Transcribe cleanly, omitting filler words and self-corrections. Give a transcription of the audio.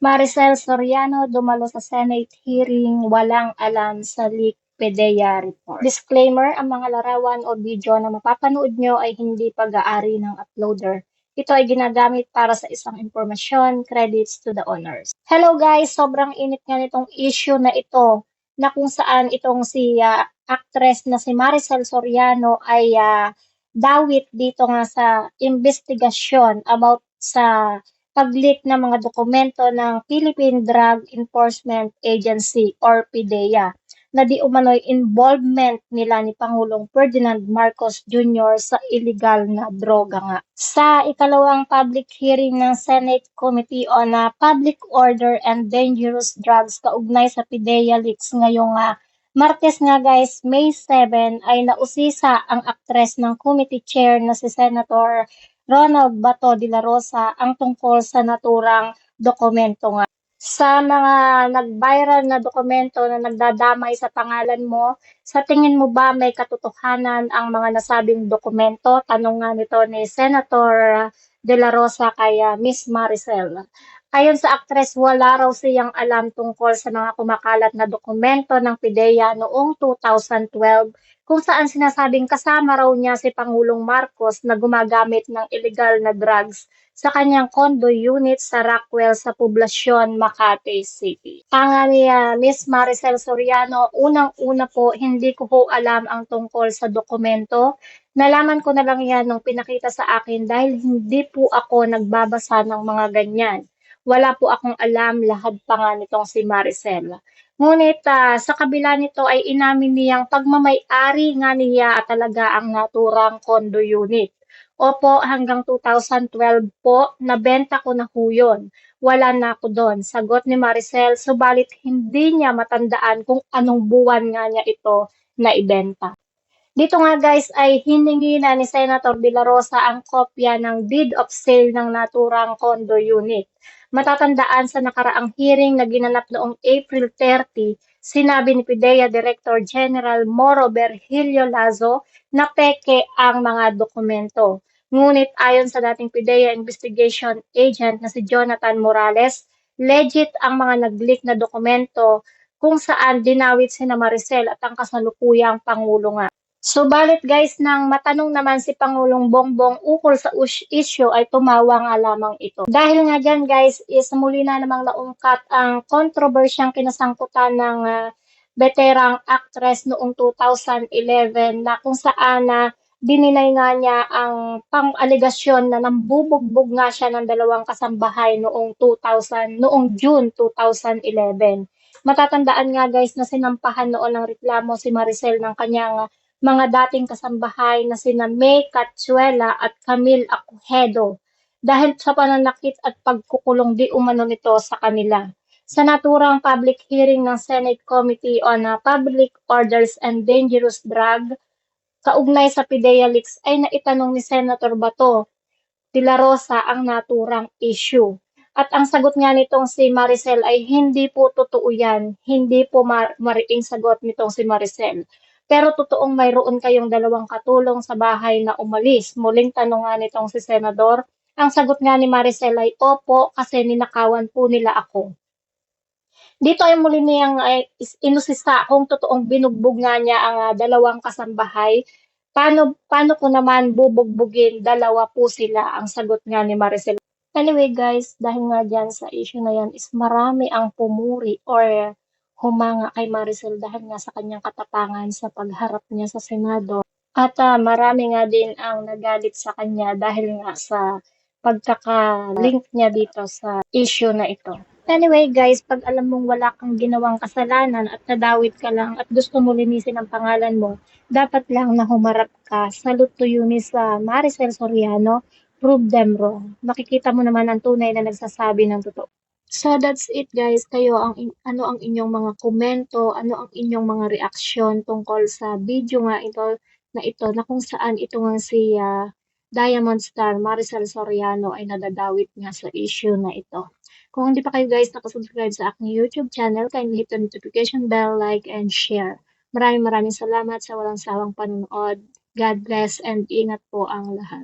Maricel Soriano dumalo sa Senate hearing walang alam sa leak PDEA report. Disclaimer, ang mga larawan o video na mapapanood nyo ay hindi pag-aari ng uploader. Ito ay ginagamit para sa isang impormasyon, credits to the owners. Hello guys, sobrang init nga nitong issue na ito na kung saan itong si actress na si Maricel Soriano ay dawit dito nga sa investigasyon about sa pag-leak ng mga dokumento ng Philippine Drug Enforcement Agency or PDEA na di umano'y involvement nila ni Pangulong Ferdinand Marcos Jr. sa illegal na droga nga. Sa ikalawang public hearing ng Senate Committee on Public Order and Dangerous Drugs kaugnay sa PDEA leaks ngayong Martes nga guys, May 7 ay nausisa ang aktres ng committee chair na si Senator Ronald Bato de la Rosa ang tungkol sa naturang dokumento nga. Sa mga nag-viral na dokumento na nagdadamay sa pangalan mo, sa tingin mo ba may katotohanan ang mga nasabing dokumento? Tanong nga nito ni Senator de la Rosa kay Miss Maricel. Ayon sa aktres, wala raw siyang alam tungkol sa mga kumakalat na dokumento ng PDEA noong 2012 kung saan sinasabing kasama raw niya si Pangulong Marcos na gumagamit ng illegal na drugs sa kanyang condo unit sa Rockwell sa poblasyon Makati City. Ang ni Miss Maricel Soriano, unang-una po, hindi ko po alam ang tungkol sa dokumento. Nalaman ko na lang yan nung pinakita sa akin dahil hindi po ako nagbabasa ng mga ganyan. Wala po akong alam, lahad pa nga nitong si Maricel. Ngunit sa kabila nito ay inamin niyang pagmamay-ari nga niya talaga ang naturang condo unit. Opo, hanggang 2012 po, nabenta ko na ho yun. Wala na ako doon. Sagot ni Maricel, subalit hindi niya matandaan kung anong buwan nga niya ito na ibenta. Dito nga guys ay hiningi na ni Senator De La Rosa ang kopya ng deed of sale ng naturang condo unit. Matatandaan sa nakaraang hearing na ginanap noong April 30, sinabi ni PDEA Director General Moro Virgilio Lazo na peke ang mga dokumento. Ngunit ayon sa dating PDEA investigation agent na si Jonathan Morales, legit ang mga nag-leak na dokumento kung saan dinawit sina Maricel at ang kasalukuyang Pangulo nga. Subalit guys, nang matanong naman si Pangulong Bongbong ukol sa issue ay tumawa nga lamang ito. Dahil nga dyan guys, is muli na namang naungkat ang kontrobersyang kinasangkutan ng veterang actress noong 2011 na kung saan dininay nga niya ang pang-alegasyon na nambubugbog nga siya ng dalawang kasambahay noong June 2011. Matatandaan nga guys na sinampahan noon ng reklamo si Maricel ng kanyang mga dating kasambahay na sina May Catsuela at Camille Acujedo dahil sa pananakit at pagkukulong di umano nito sa kanila. Sa naturang public hearing ng Senate Committee on Public Orders and Dangerous Drug, kaugnay sa PDEA leaks ay naitanong ni Senator Bato de la Rosa ang naturang issue. At ang sagot nga nitong si Maricel ay hindi po totoo yan, hindi po mariing sagot nitong si Maricel. Pero totoong mayroon kayong dalawang katulong sa bahay na umalis. Muling tanong nga nitong si Senador. Ang sagot nga ni Maricel ay opo kasi ninakawan po nila ako. Dito ay muli niyang inusisa kung totoong binugbog nga niya ang dalawang kasambahay. Paano ko naman bubugbugin? Dalawa po sila, ang sagot nga ni Maricel. Anyway guys, dahil nga dyan sa issue na yan is marami ang pumuri or humanga kay Maricel dahil nga sa kanyang katapangan sa pagharap niya sa Senado. At marami nga din ang nagalit sa kanya dahil nga sa pagkaka-link niya dito sa issue na ito. Anyway guys, pag alam mong wala kang ginawang kasalanan at nadawit ka lang at gusto mo linisin ang pangalan mo, dapat lang na humarap ka. Salute to you, Miss Maricel Soriano. Prove them wrong. Makikita mo naman ang tunay na nagsasabi ng totoo. So that's it guys. Kayo, ano ang inyong mga komento, ano ang inyong mga reaksyon tungkol sa video nga ito na kung saan ito nga si Diamond Star Maricel Soriano ay nadadawit nga sa issue na ito. Kung hindi pa kayo guys nakasubscribe sa aking YouTube channel, kindly hit the notification bell, like, and share. Maraming salamat sa walang sawang panonood. God bless and ingat po ang lahat.